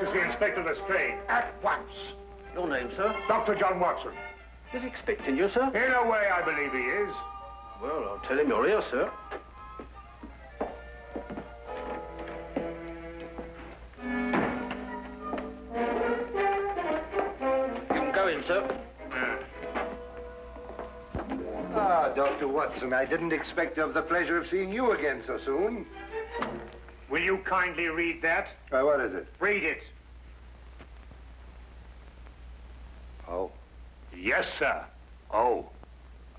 to see Inspector Lestrade at once. Your name, sir? Dr. John Watson. He's expecting you, sir? In a way, I believe he is. Well, I'll tell him you're here, sir. You can go in, sir. Ah, Dr. Watson, I didn't expect to have the pleasure of seeing you again so soon. Will you kindly read that? What is it? Read it. Oh. Yes, sir. Oh.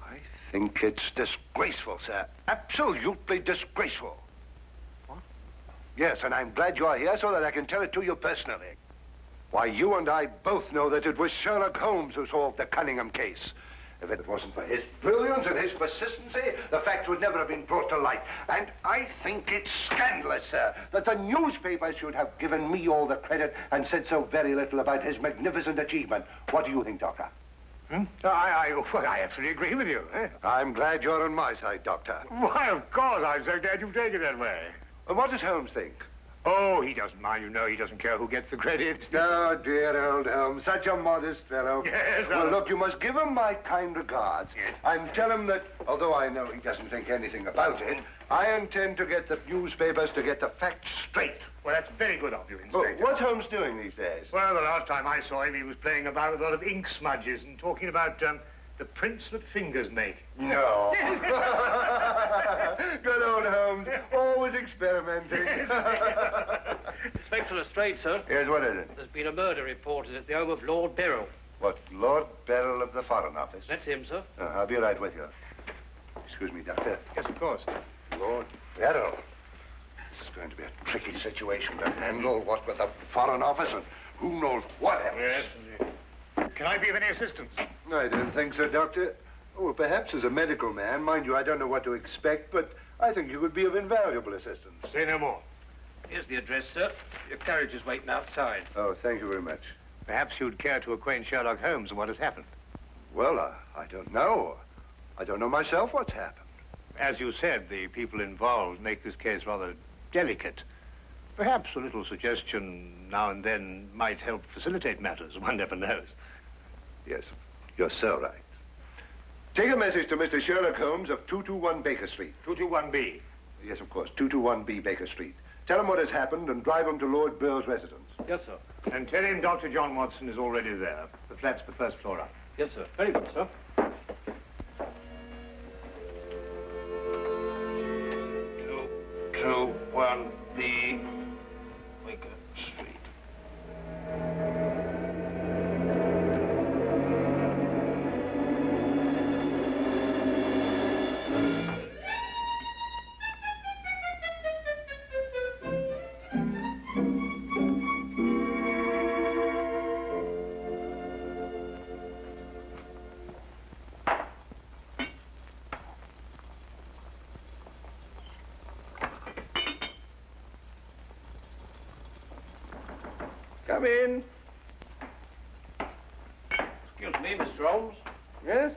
I think it's disgraceful, sir. Absolutely disgraceful. What? Yes, and I'm glad you're here so that I can tell it to you personally. Why, you and I both know that it was Sherlock Holmes who solved the Cunningham case. If it wasn't for his brilliance and his persistency, the facts would never have been brought to light. And I think it's scandalous, sir, that the newspapers should have given me all the credit and said so very little about his magnificent achievement. What do you think, Doctor? I absolutely agree with you. I'm glad you're on my side, Doctor. Why, of course. I'm so glad you take it that way. And what does Holmes think? Oh, he doesn't mind. You know, he doesn't care who gets the credit. Oh, dear old Holmes, such a modest fellow. Yes, well, look, you must give him my kind regards. Yes. And tell him that, although I know he doesn't think anything about it, I intend to get the newspapers to get the facts straight. Well, that's very good of you, Inspector. Oh, what's Holmes doing these days? Well, the last time I saw him, he was playing about with a lot of ink smudges and talking about the prints that fingers make. No. Good old Holmes, always experimenting. Inspector Lestrade, sir. Yes, what is it? There's been a murder reported at the home of Lord Beryl. What, Lord Beryl of the Foreign Office? That's him, sir. I'll be right with you. Excuse me, Doctor. Yes, of course. Lord Beryl. This is going to be a tricky situation to handle, what with the Foreign Office and who knows what else. Yes, indeed. Can I be of any assistance? I don't think so, Doctor. Oh, perhaps as a medical man. Mind you, I don't know what to expect, but I think you would be of invaluable assistance. Say no more. Here's the address, sir. Your carriage is waiting outside. Oh, thank you very much. Perhaps you'd care to acquaint Sherlock Holmes with what has happened. Well, I don't know. I don't know myself what's happened. As you said, the people involved make this case rather delicate. Perhaps a little suggestion now and then might help facilitate matters. One never knows. Yes, you're so right. Take a message to Mr. Sherlock Holmes of 221 Baker Street. 221B. Yes, of course, 221B Baker Street. Tell him what has happened and drive him to Lord Beryl's residence. Yes, sir. And tell him Dr. John Watson is already there. The flat's the first floor up. Yes, sir. Very good, sir. 221B Baker Street. Come in. Excuse me, Mr. Holmes. Yes?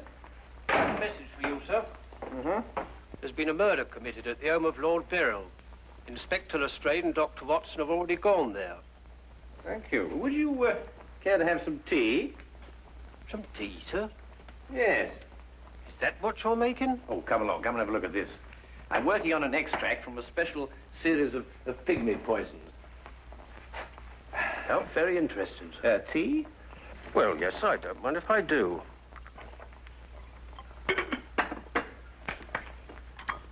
I have a message for you, sir. There's been a murder committed at the home of Lord Beryl. Inspector Lestrade and Dr. Watson have already gone there. Thank you. Would you care to have some tea? Some tea, sir? Yes. Is that what you're making? Oh, come along. Come and have a look at this. I'm working on an extract from a special series of pygmy poisons. Oh, very interesting, sir. Tea? Well, yes, I don't mind if I do.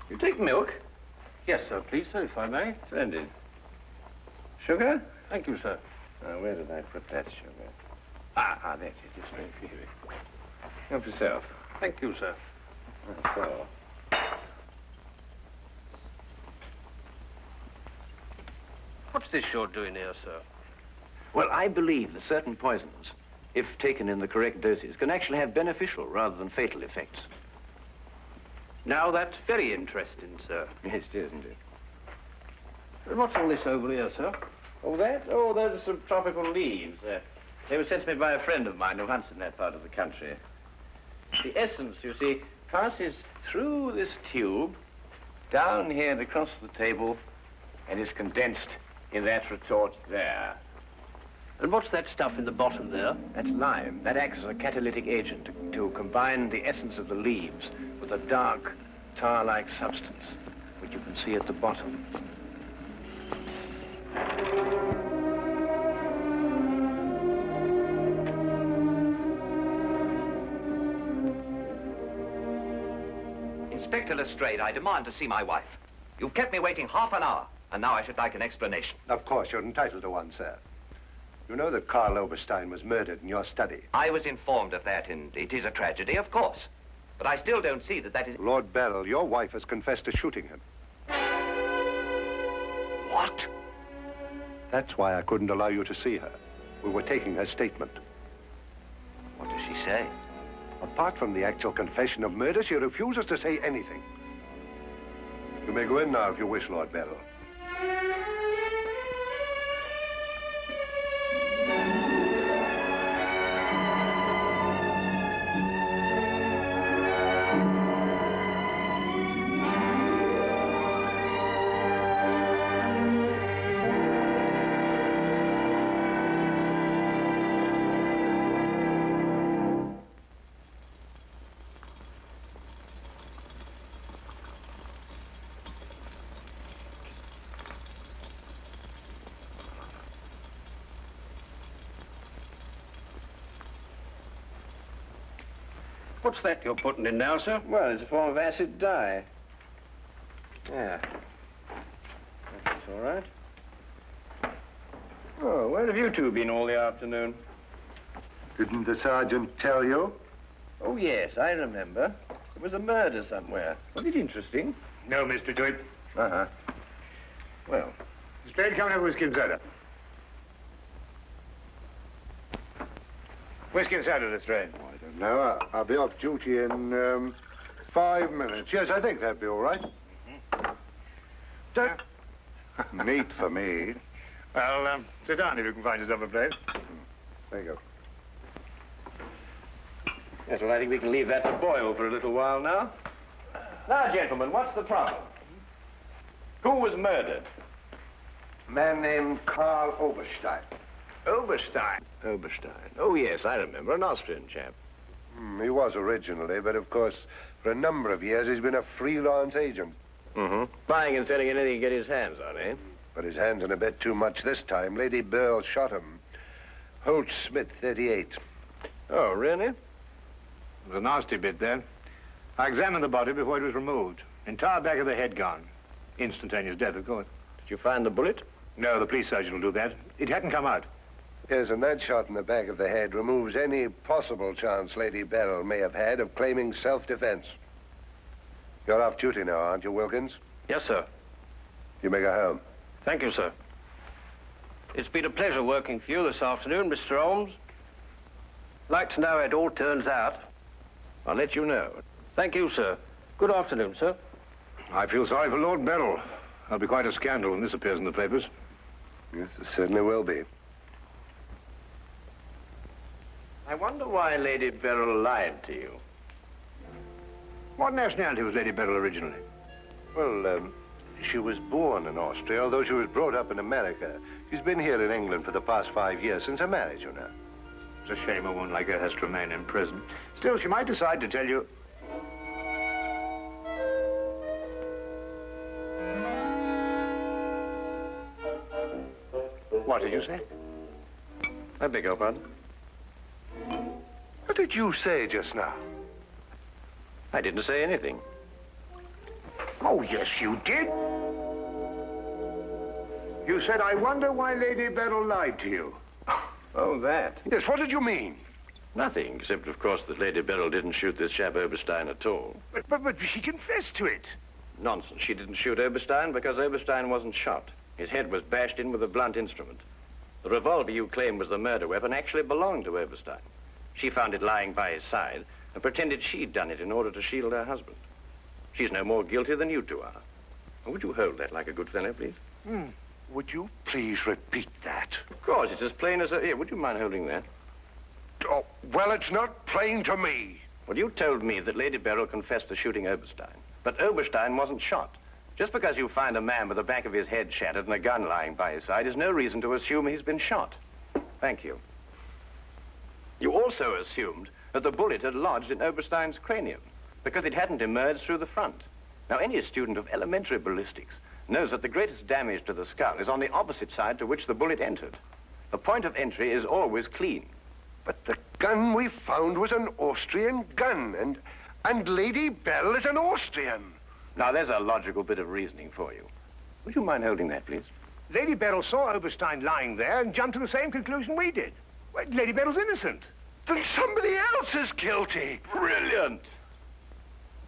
You take milk? Yes, sir, please, sir, if I may. Splendid. Sugar? Thank you, sir. Where did I put that sugar? Ah, there it is. It's right here. Help yourself. Thank you, sir. So. What's this you're doing here, sir? Well, I believe that certain poisons, if taken in the correct doses, can actually have beneficial rather than fatal effects. Now, that's very interesting, sir. Yes, it is, isn't it? And what's all this over here, sir? Oh, that? Oh, those are some tropical leaves. They were sent to me by a friend of mine who hunts in that part of the country. The essence, you see, passes through this tube, down here and across the table, and is condensed in that retort there. And what's that stuff in the bottom there? That's lime. That acts as a catalytic agent to combine the essence of the leaves with a dark, tar-like substance, which you can see at the bottom. Inspector Lestrade, I demand to see my wife. You've kept me waiting half an hour, and now I should like an explanation. Of course, you're entitled to one, sir. You know that Karl Oberstein was murdered in your study. I was informed of that, and it is a tragedy, of course. But I still don't see that is... Lord Beryl, your wife has confessed to shooting him. What? That's why I couldn't allow you to see her. We were taking her statement. What does she say? Apart from the actual confession of murder, she refuses to say anything. You may go in now if you wish, Lord Beryl. What's that you're putting in now, sir? Well, it's a form of acid dye. Yeah. That's all right. Oh, where have you two been all the afternoon? Didn't the sergeant tell you? Oh, yes, I remember. There was a murder somewhere. Was it interesting? No, Mr. Dwight. Uh-huh. Well, Lestrade, come and have whiskey and soda. Whiskey and soda, Lestrade. I don't know. I'll be off duty in 5 minutes. Yes, I think that'd be all right. Neat for me. Well, sit down if you can find yourself a place. There you go. yes, well, I think we can leave that to boil for a little while now. Now, gentlemen, what's the problem? Who was murdered? A man named Karl Oberstein. Oberstein. Oberstein. Oh, yes, I remember. An Austrian chap. He was originally, but of course, for a number of years, he's been a freelance agent. Mm-hmm. Buying and selling anything he can get his hands on, eh? But his hands in a bit too much this time. Lady Beryl shot him. Holt Smith, 38. Oh, really? It was a nasty bit there. I examined the body before it was removed. Entire back of the head gone. Instantaneous death, of course. Did you find the bullet? No, the police surgeon will do that. It hadn't come out. Yes, and that shot in the back of the head removes any possible chance Lady Beryl may have had of claiming self-defense. You're off duty now, aren't you, Wilkins? Yes, sir. You may go home. Thank you, sir. It's been a pleasure working for you this afternoon, Mr. Holmes. I'd like to know how it all turns out. I'll let you know. Thank you, sir. Good afternoon, sir. I feel sorry for Lord Beryl. There'll be quite a scandal when this appears in the papers. Yes, it certainly will be. I wonder why Lady Beryl lied to you. What nationality was Lady Beryl originally? Well, she was born in Austria, although she was brought up in America. She's been here in England for the past 5 years, since her marriage, you know. It's a shame a woman like her has to remain in prison. Still, she might decide to tell you... What did you say? I beg your pardon? What did you say just now? I didn't say anything. Oh, yes, you did. You said, I wonder why Lady Beryl lied to you. Oh, that? Yes, what did you mean? Nothing, except, of course, that Lady Beryl didn't shoot this chap Oberstein at all. But she confessed to it. Nonsense. She didn't shoot Oberstein because Oberstein wasn't shot. His head was bashed in with a blunt instrument. The revolver you claim was the murder weapon actually belonged to Oberstein. She found it lying by his side and pretended she'd done it in order to shield her husband. She's no more guilty than you two are. Would you hold that like a good fellow, please? Would you please repeat that? Of course, it's as plain as a... Here, would you mind holding that? Oh, well, it's not plain to me. Well, you told me that Lady Beryl confessed to shooting Oberstein. But Oberstein wasn't shot. Just because you find a man with the back of his head shattered and a gun lying by his side is no reason to assume he's been shot. Thank you. You also assumed that the bullet had lodged in Oberstein's cranium because it hadn't emerged through the front. Now, any student of elementary ballistics knows that the greatest damage to the skull is on the opposite side to which the bullet entered. The point of entry is always clean. But the gun we found was an Austrian gun, and Lady Beryl is an Austrian. Now, there's a logical bit of reasoning for you. Would you mind holding that, please? Lady Beryl saw Oberstein lying there and jumped to the same conclusion we did. Well, Lady Beryl's innocent. Then somebody else is guilty. Brilliant!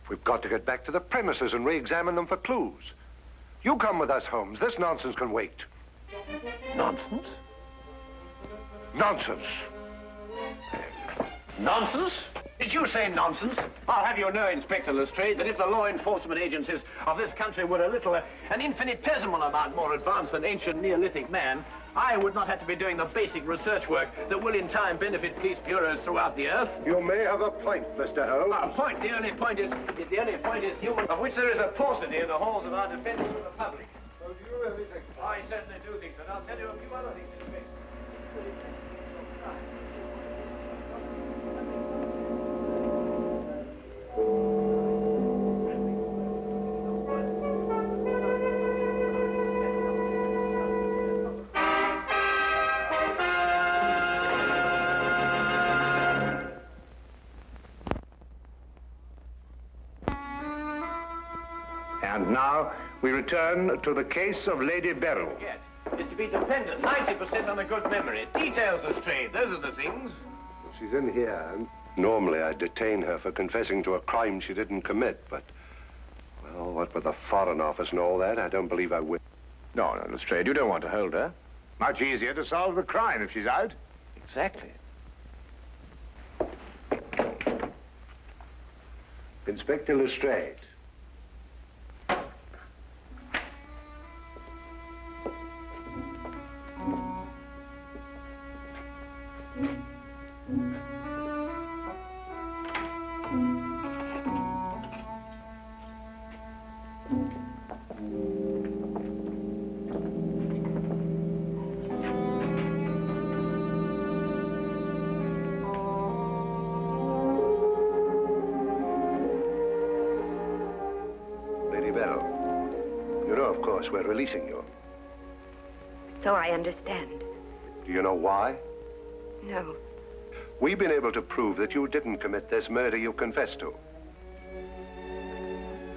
We've got to get back to the premises and re-examine them for clues. You come with us, Holmes. This nonsense can wait. Nonsense? Nonsense. Nonsense? Did you say nonsense? I'll have you know, Inspector Lestrade, that if the law enforcement agencies of this country were a little, an infinitesimal amount more advanced than ancient Neolithic man, I would not have to be doing the basic research work that will in time benefit police bureaus throughout the earth. You may have a point, Mr. Holmes. A point? The only point is human, of which there is a paucity in the halls of our defense of the public. So do you really think so? I certainly do think so, and I'll tell you a few other things in a bit. And now we return to the case of Lady Beryl. Yes, is to be dependent 90% on a good memory. Details, Lestrade, those are the things. She's in here. Normally I'd detain her for confessing to a crime she didn't commit, but, well, what with the Foreign Office and all that, I don't believe I will. No, Lestrade, you don't want to hold her. Much easier to solve the crime if she's out. Exactly. Inspector Lestrade. We're releasing you. So I understand. Do you know why? No. We've been able to prove that you didn't commit this murder you confessed to.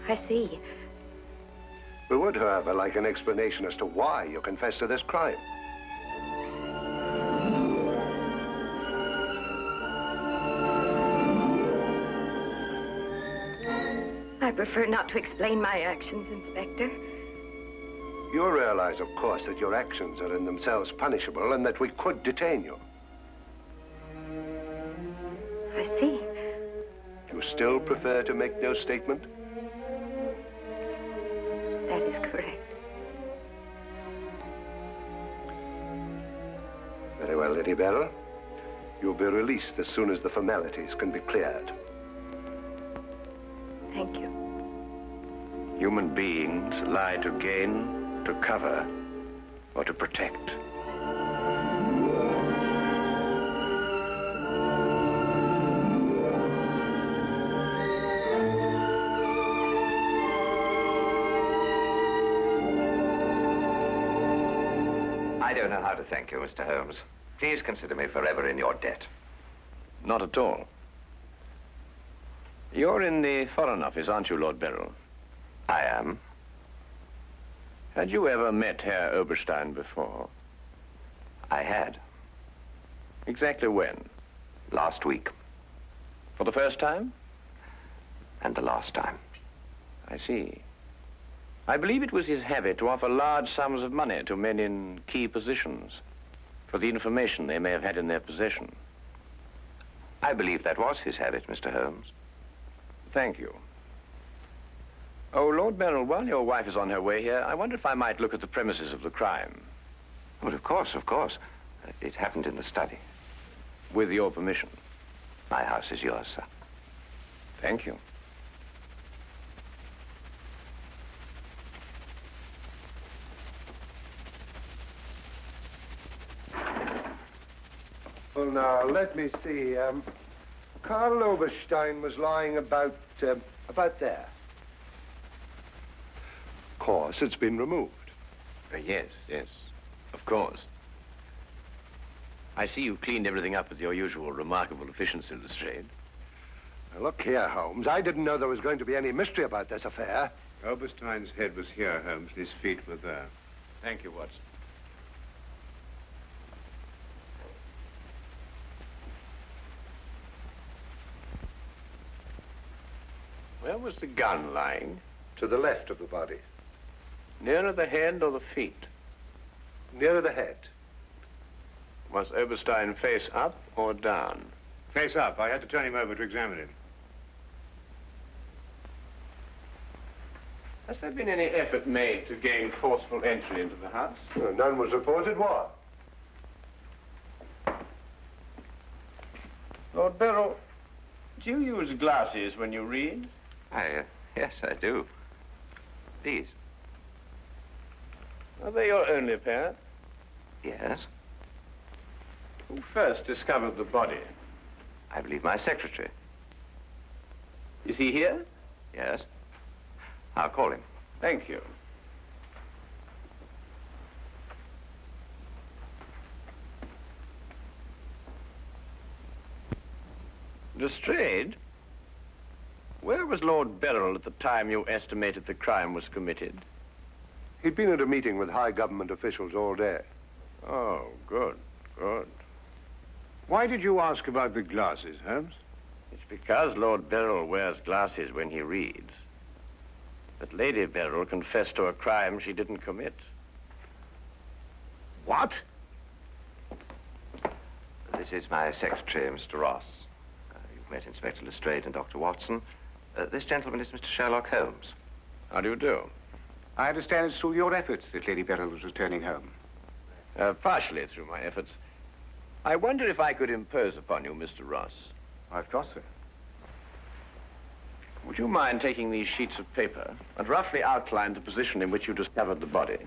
I see. We would, however, like an explanation as to why you confessed to this crime. I prefer not to explain my actions, Inspector. You realize, of course, that your actions are in themselves punishable and that we could detain you. I see. You still prefer to make no statement? That is correct. Very well, Lady Beryl. You'll be released as soon as the formalities can be cleared. Thank you. Human beings lie to gain, to cover, or to protect. I don't know how to thank you, Mr. Holmes. Please consider me forever in your debt. Not at all. You're in the Foreign Office, aren't you, Lord Beryl? I am. Had you ever met Herr Oberstein before? I had. Exactly when? Last week. For the first time? And the last time. I see. I believe it was his habit to offer large sums of money to men in key positions for the information they may have had in their possession. I believe that was his habit, Mr. Holmes. Thank you. Oh, Lord Beryl, while your wife is on her way here, I wonder if I might look at the premises of the crime. Well, of course, of course. It happened in the study. With your permission. My house is yours, sir. Thank you. Well, now, let me see. Karl Oberstein was lying about there. Of course, it's been removed. Yes, yes, of course. I see you cleaned everything up with your usual remarkable efficiency, Lestrade. Now, look here, Holmes. I didn't know there was going to be any mystery about this affair. Oberstein's head was here, Holmes, and his feet were there. Thank you, Watson. Where was the gun lying? To the left of the body. Nearer the head or the feet? Nearer the head. Was Oberstein face up or down? Face up. I had to turn him over to examine him. Has there been any effort made to gain forceful entry into the house? No, none was reported. What? Lord Beryl, do you use glasses when you read? Yes, I do. These? Are they your only pair? Yes. Who first discovered the body? I believe my secretary. Is he here? Yes. I'll call him. Thank you. Lestrade, where was Lord Beryl at the time you estimated the crime was committed? He'd been at a meeting with high government officials all day. Oh, good, good. Why did you ask about the glasses, Holmes? It's because Lord Beryl wears glasses when he reads. But Lady Beryl confessed to a crime she didn't commit. What? This is my secretary, Mr. Ross. You've met Inspector Lestrade and Dr. Watson. This gentleman is Mr. Sherlock Holmes. How do you do? I understand it's through your efforts that Lady Beryl was returning home. Partially through my efforts. I wonder if I could impose upon you, Mr. Ross. Of course, sir. Would you mind taking these sheets of paper and roughly outline the position in which you discovered the body?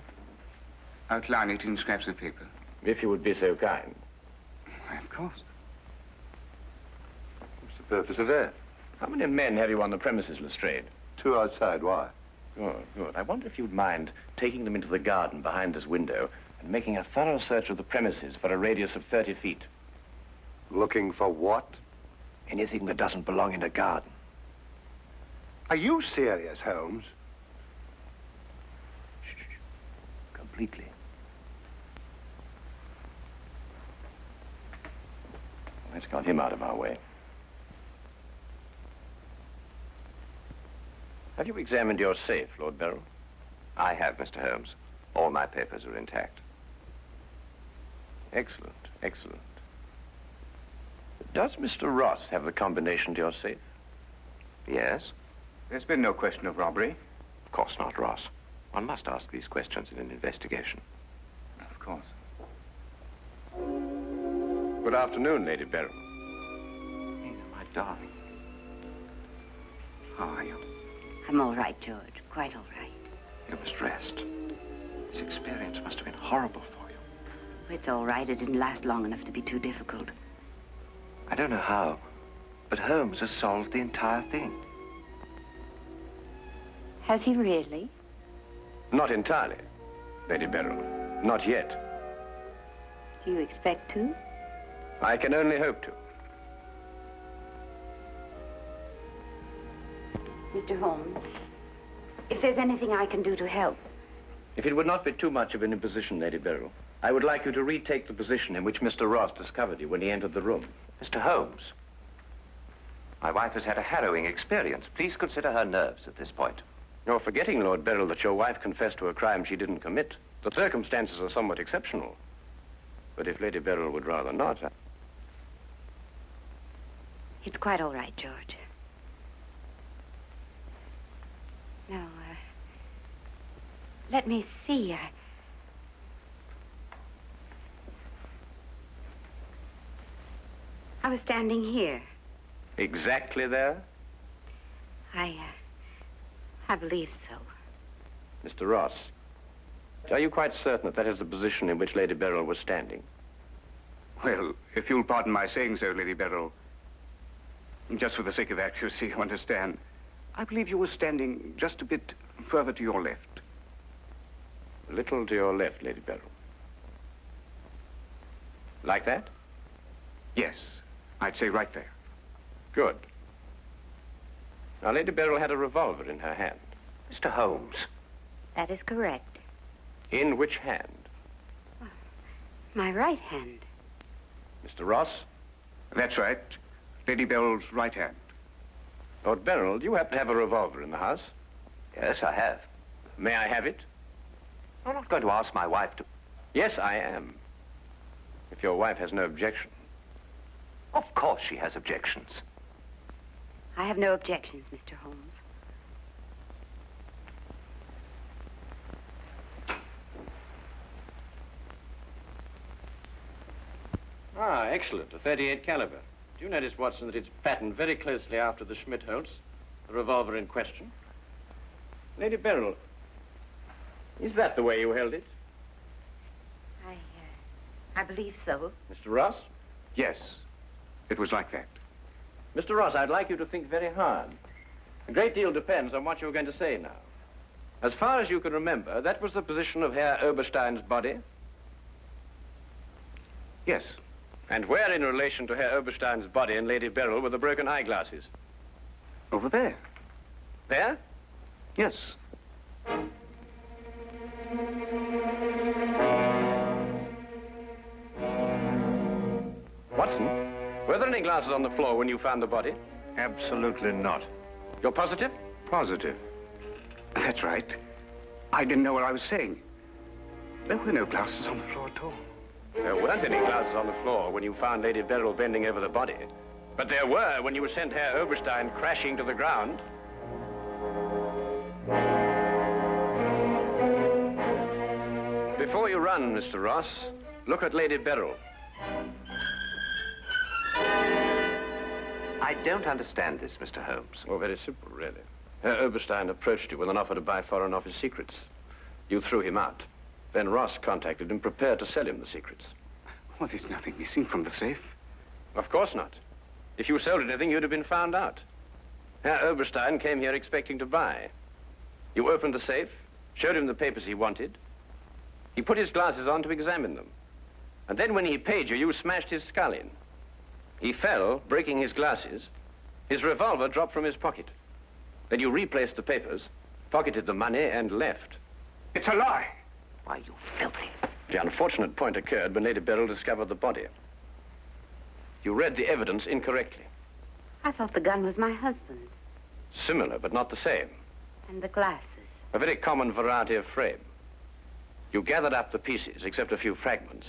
Outline it in scraps of paper. If you would be so kind. Why, of course. What's the purpose of that? How many men have you on the premises, Lestrade? 2 outside. Why? Good, good. I wonder if you'd mind taking them into the garden behind this window and making a thorough search of the premises for a radius of 30 feet. Looking for what? Anything that doesn't belong in a garden. Are you serious, Holmes? Shh. Completely. Let's got him out of our way. Have you examined your safe, Lord Beryl? I have, Mr. Holmes. All my papers are intact. Excellent, excellent. Does Mr. Ross have the combination to your safe? Yes? There's been no question of robbery. Of course not, Ross. One must ask these questions in an investigation. Of course. Good afternoon, Lady Beryl. Nina, my darling. How are you? I'm all right, George. Quite all right. You must rest. This experience must have been horrible for you. It's all right. It didn't last long enough to be too difficult. I don't know how, but Holmes has solved the entire thing. Has he really? Not entirely, Lady Beryl. Not yet. Do you expect to? I can only hope to. Mr. Holmes, if there's anything I can do to help. If it would not be too much of an imposition, Lady Beryl, I would like you to retake the position in which Mr. Ross discovered you when he entered the room. Mr. Holmes, my wife has had a harrowing experience. Please consider her nerves at this point. You're forgetting, Lord Beryl, that your wife confessed to a crime she didn't commit. The circumstances are somewhat exceptional. But if Lady Beryl would rather not... It's quite all right, George. Now, let me see. I was standing here. Exactly there? I believe so. Mr. Ross, are you quite certain that that is the position in which Lady Beryl was standing? Well, if you'll pardon my saying so, Lady Beryl, just for the sake of accuracy, you understand, I believe you were standing just a bit further to your left. A little to your left, Lady Beryl. Like that? Yes, I'd say right there. Good. Now, Lady Beryl had a revolver in her hand. Mr. Holmes. That is correct. In which hand? My right hand. Mr. Ross? That's right. Lady Beryl's right hand. Lord Beryl, do you happen to have a revolver in the house? Yes, I have. May I have it? I'm not going to ask my wife to... Yes, I am. If your wife has no objection. Of course she has objections. I have no objections, Mr. Holmes. Ah, excellent. A .38 caliber. Do you notice, Watson, that it's patterned very closely after the Schmidt-Holtz, the revolver in question? Lady Beryl, is that the way you held it? I believe so. Mr. Ross? Yes, it was like that. Mr. Ross, I'd like you to think very hard. A great deal depends on what you're going to say now. As far as you can remember, that was the position of Herr Oberstein's body? Yes. And where in relation to Herr Oberstein's body and Lady Beryl were the broken eyeglasses? Over there. There? Yes. Watson, were there any glasses on the floor when you found the body? Absolutely not. You're positive? Positive. That's right. I didn't know what I was saying. There were no glasses on the floor at all. There weren't any glasses on the floor when you found Lady Beryl bending over the body. But there were when you sent Herr Oberstein crashing to the ground. Before you run, Mr. Ross, look at Lady Beryl. I don't understand this, Mr. Holmes. Oh, very simple, really. Herr Oberstein approached you with an offer to buy Foreign Office secrets. You threw him out. Then Ross contacted him, prepared to sell him the secrets. Well, there's nothing missing from the safe. Of course not. If you sold anything, you'd have been found out. Herr Oberstein came here expecting to buy. You opened the safe, showed him the papers he wanted. He put his glasses on to examine them. And then when he paid you, you smashed his skull in. He fell, breaking his glasses. His revolver dropped from his pocket. Then you replaced the papers, pocketed the money, and left. It's a lie. Why, you filthy... The unfortunate point occurred when Lady Beryl discovered the body. You read the evidence incorrectly. I thought the gun was my husband's. Similar, but not the same. And the glasses. A very common variety of frame. You gathered up the pieces, except a few fragments,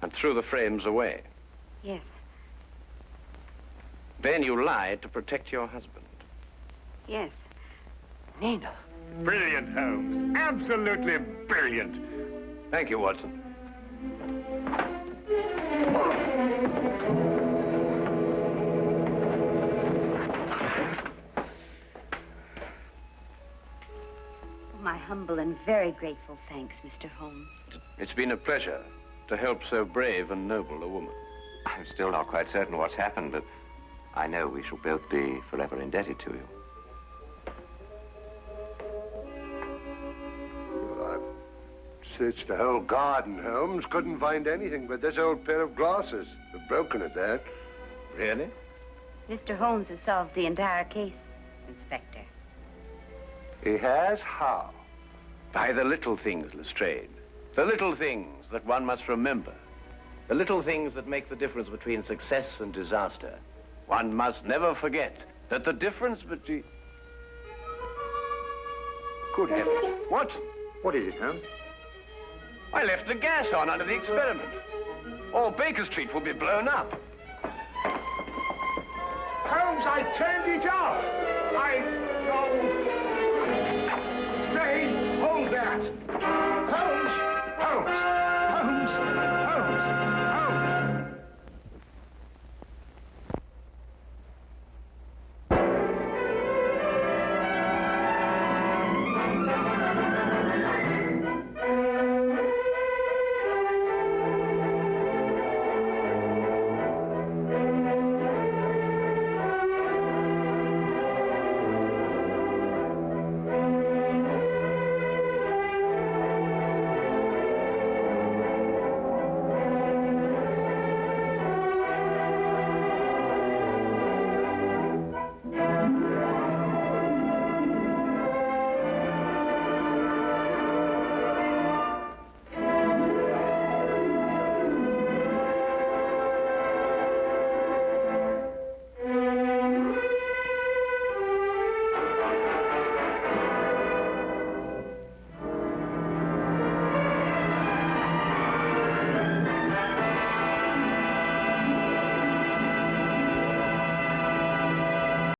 and threw the frames away. Yes. Then you lied to protect your husband. Yes. Nina. Brilliant, Holmes. Absolutely brilliant. Thank you, Watson. My humble and very grateful thanks, Mr. Holmes. It's been a pleasure to help so brave and noble a woman. I'm still not quite certain what's happened, but I know we shall both be forever indebted to you. Searched the whole garden, Holmes. Couldn't find anything but this old pair of glasses. They're broken at that. Really? Mr. Holmes has solved the entire case, Inspector. He has? How? By the little things, Lestrade. The little things that one must remember. The little things that make the difference between success and disaster. One must never forget that the difference between... Good heavens. Watson, What is it, Holmes? I left the gas on under the experiment. All Baker Street will be blown up. Holmes, I turned it off.